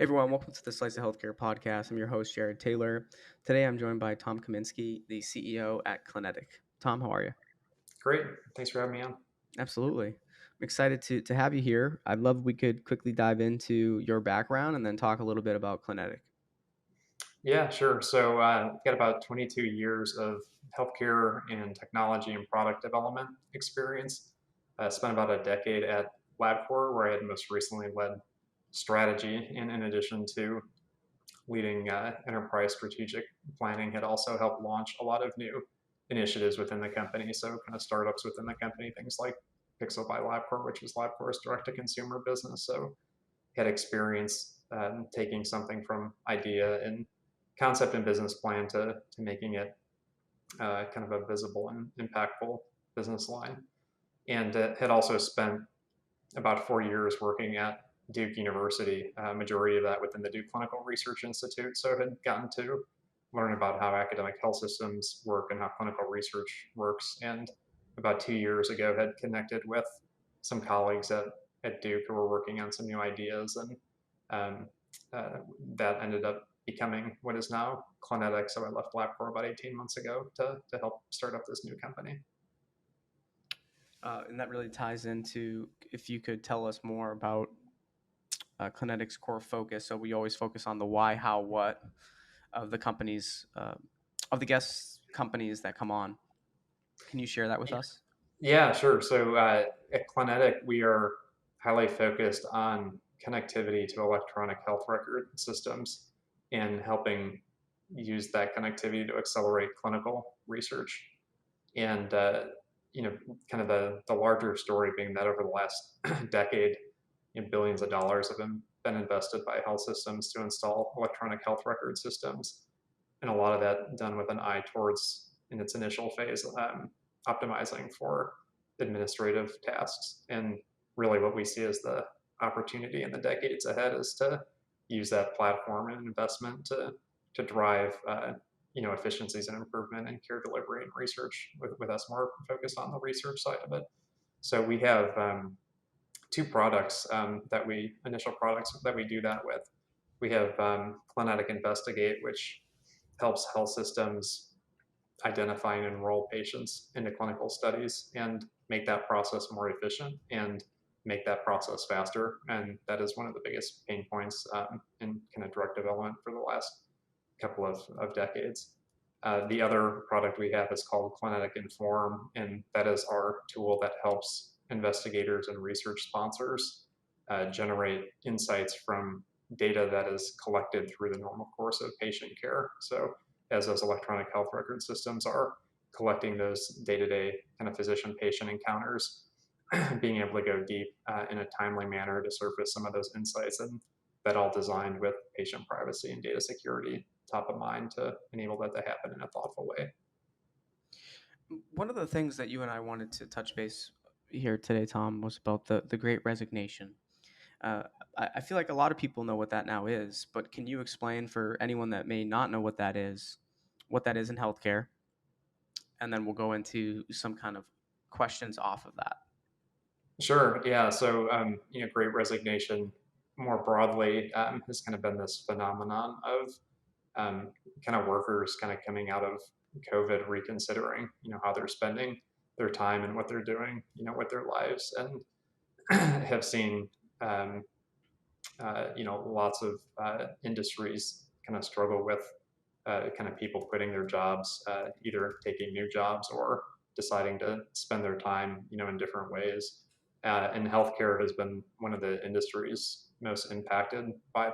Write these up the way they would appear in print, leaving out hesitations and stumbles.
Everyone, welcome to the Slice of Healthcare podcast. I'm your host, Jared Taylor. Today I'm joined by Tom Kaminski, the CEO at Clinetic. Tom, how are you? Great. Thanks for having me on. Absolutely. I'm excited to have you here. I'd love if we could quickly dive into your background and then talk a little bit about Clinetic. Yeah, sure. So I've got about 22 years of healthcare and technology and product development experience. I spent about a decade at LabCorp, where I had most recently led strategy, and in addition to leading enterprise strategic planning, had also helped launch a lot of new initiatives within the company. So kind of startups within the company, things like Pixel by LabCorp, which was LabCorp's direct-to-consumer business. So had experience taking something from idea and concept and business plan to making it kind of a visible and impactful business line. And had also spent about 4 years working at Duke University, majority of that within the Duke Clinical Research Institute. So had gotten to learn about how academic health systems work and how clinical research works. And about 2 years ago, had connected with some colleagues at Duke who were working on some new ideas, and um, that ended up becoming what is now Clinetic. So I left LabCorp about 18 months ago to help start up this new company. And that really ties into if you could tell us more about Clinetic's core focus. So we always focus on the why, how, what of the companies, of the guest companies that come on. Can you share that with us? Yeah, sure. So at Clinetic, we are highly focused on connectivity to electronic health record systems and helping use that connectivity to accelerate clinical research. And kind of the larger story being that over the last decade, billions of dollars have been invested by health systems to install electronic health record systems, and a lot of that done with an eye towards, in its initial phase, optimizing for administrative tasks. And really, what we see as the opportunity in the decades ahead is to use that platform and investment to drive efficiencies and improvement in care delivery and research, with us more focused on the research side of it. So we have two products initial products that we do that with. We have Clinetic Investigate, which helps health systems identify and enroll patients into clinical studies and make that process more efficient and make that process faster. And that is one of the biggest pain points in kind of drug development for the last couple of decades. The other product we have is called Clinetic Inform, and that is our tool that helps investigators and research sponsors generate insights from data that is collected through the normal course of patient care. So as those electronic health record systems are collecting those day-to-day kind of physician-patient encounters, being able to go deep in a timely manner to surface some of those insights, and that all designed with patient privacy and data security top of mind to enable that to happen in a thoughtful way. One of the things that you and I wanted to touch base here today, Tom, was about the Great Resignation. Uh, I feel like a lot of people know what that now is, but can you explain for anyone that may not know what that is in healthcare? And then we'll go into some kind of questions off of that. Sure. Yeah. So, Great Resignation more broadly has kind of been this phenomenon of kind of workers kind of coming out of COVID, reconsidering, how they're spending their time and what they're doing, with their lives, and have seen, lots of industries kind of struggle with kind of people quitting their jobs, either taking new jobs or deciding to spend their time, in different ways. And healthcare has been one of the industries most impacted by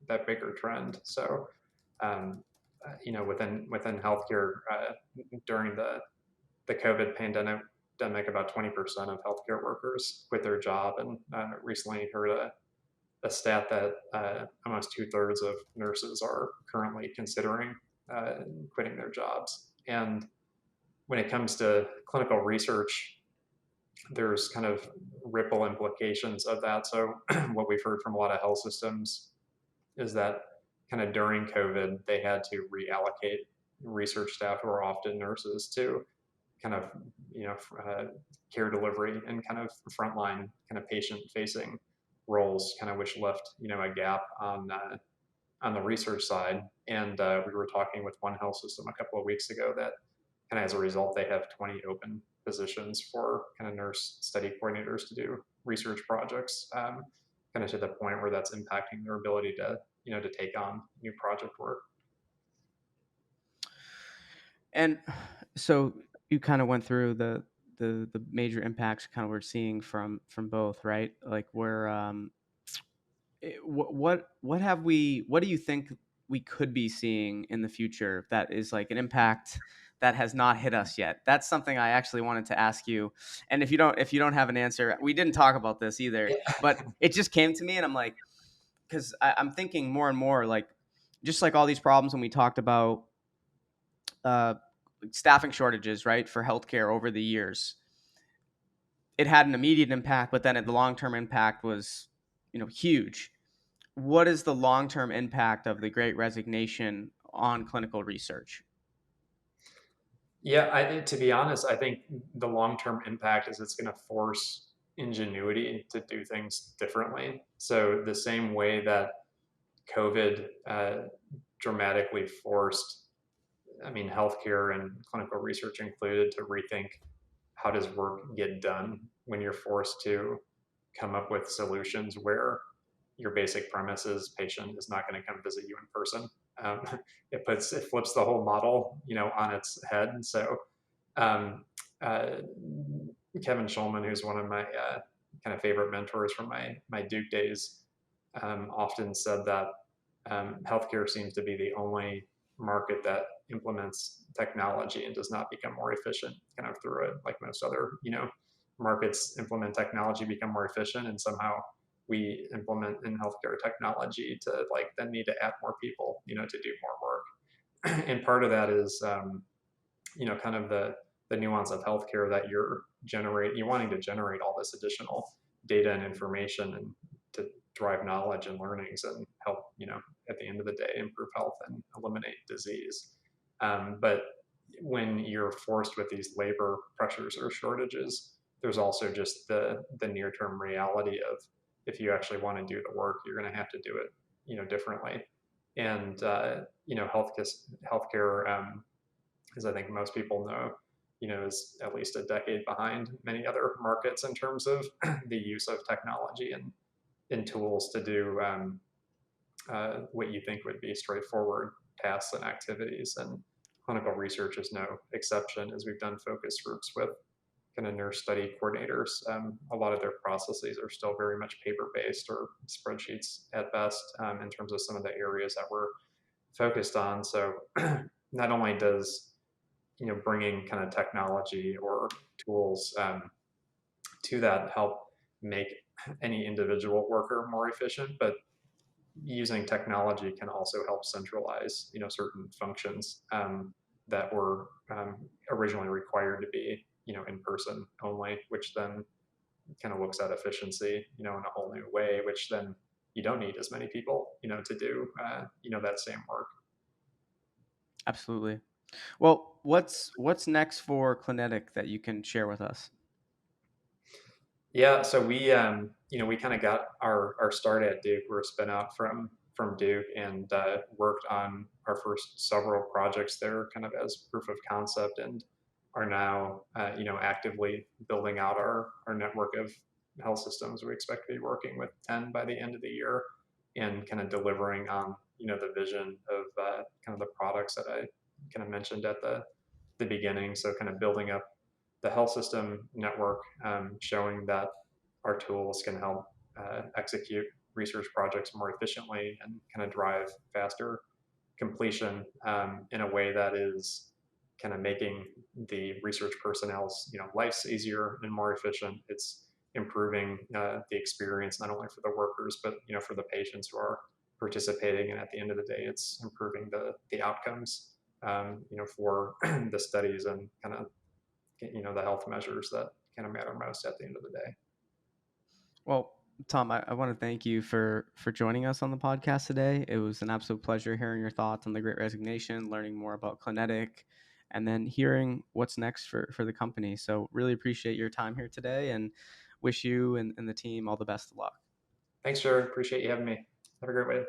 that bigger trend. So, within healthcare, during the COVID pandemic, about 20% of healthcare workers quit their job, and recently heard a stat that almost 2/3 of nurses are currently considering quitting their jobs. And when it comes to clinical research, there's kind of ripple implications of that. So what we've heard from a lot of health systems is that kind of during COVID, they had to reallocate research staff who are often nurses to kind of, care delivery and kind of frontline kind of patient facing roles, kind of which left a gap on the research side. And we were talking with one health system a couple of weeks ago that kind of as a result they have 20 open positions for kind of nurse study coordinators to do research projects, kind of to the point where that's impacting their ability to to take on new project work. And so you kind of went through the major impacts kind of we're seeing from both, right? Like where what have we what do you think we could be seeing in the future that is like an impact that has not hit us yet? That's something I actually wanted to ask you. And if you don't have an answer, we didn't talk about this either, Yeah. but it just came to me and I'm like, because I'm thinking more and more like just like all these problems when we talked about uh, staffing shortages, right, for healthcare over the years. It had an immediate impact, but then the long-term impact was, huge. What is the long-term impact of the Great Resignation on clinical research? Yeah, to be honest, I think the long-term impact is it's going to force ingenuity to do things differently. So the same way that COVID dramatically forced, I mean, healthcare and clinical research included, to rethink how does work get done when you're forced to come up with solutions where your basic premise is patient is not going to come visit you in person. Um, it flips the whole model, on its head. And so um, uh, Kevin Schulman, who's one of my kind of favorite mentors from my Duke days, often said that healthcare seems to be the only market that implements technology and does not become more efficient kind of through it, like most other markets implement technology, become more efficient, and somehow we implement in healthcare technology to like then need to add more people to do more work. And part of that is kind of the nuance of healthcare that you're wanting to generate all this additional data and information and to drive knowledge and learnings and help at the end of the day improve health and eliminate disease. But when you're forced with these labor pressures or shortages, there's also just the near term reality of if you actually want to do the work, you're going to have to do it differently. And healthcare, as I think most people know, is at least a decade behind many other markets in terms of the use of technology and in tools to do what you think would be straightforward tasks and activities. And clinical research is no exception, as we've done focus groups with kind of nurse study coordinators. A lot of their processes are still very much paper based or spreadsheets at best, in terms of some of the areas that we're focused on. So not only does bringing kind of technology or tools to that help make any individual worker more efficient, but using technology can also help centralize certain functions that were originally required to be in person only, which then kind of looks at efficiency in a whole new way, which then you don't need as many people to do that same work. Absolutely. Well, what's next for Clinetic that you can share with us? Yeah, so we kind of got our start at Duke. We're a spin out from Duke, and worked on our first several projects there, kind of as proof of concept, and are now actively building out our network of health systems. We expect to be working with 10 by the end of the year, and kind of delivering on the vision of kind of the products that I kind of mentioned at the beginning. So kind of building up the health system network, showing that our tools can help execute research projects more efficiently and kind of drive faster completion, in a way that is kind of making the research personnel's lives easier and more efficient. It's improving the experience not only for the workers but for the patients who are participating, and at the end of the day, it's improving the outcomes for the studies and kind of the health measures that kind of matter most at the end of the day. Well, Tom, I want to thank you for joining us on the podcast today. It was an absolute pleasure hearing your thoughts on the Great Resignation, learning more about Clinetic, and then hearing what's next for the company. So really appreciate your time here today and wish you and the team all the best of luck. Thanks, sir. Appreciate you having me. Have a great way.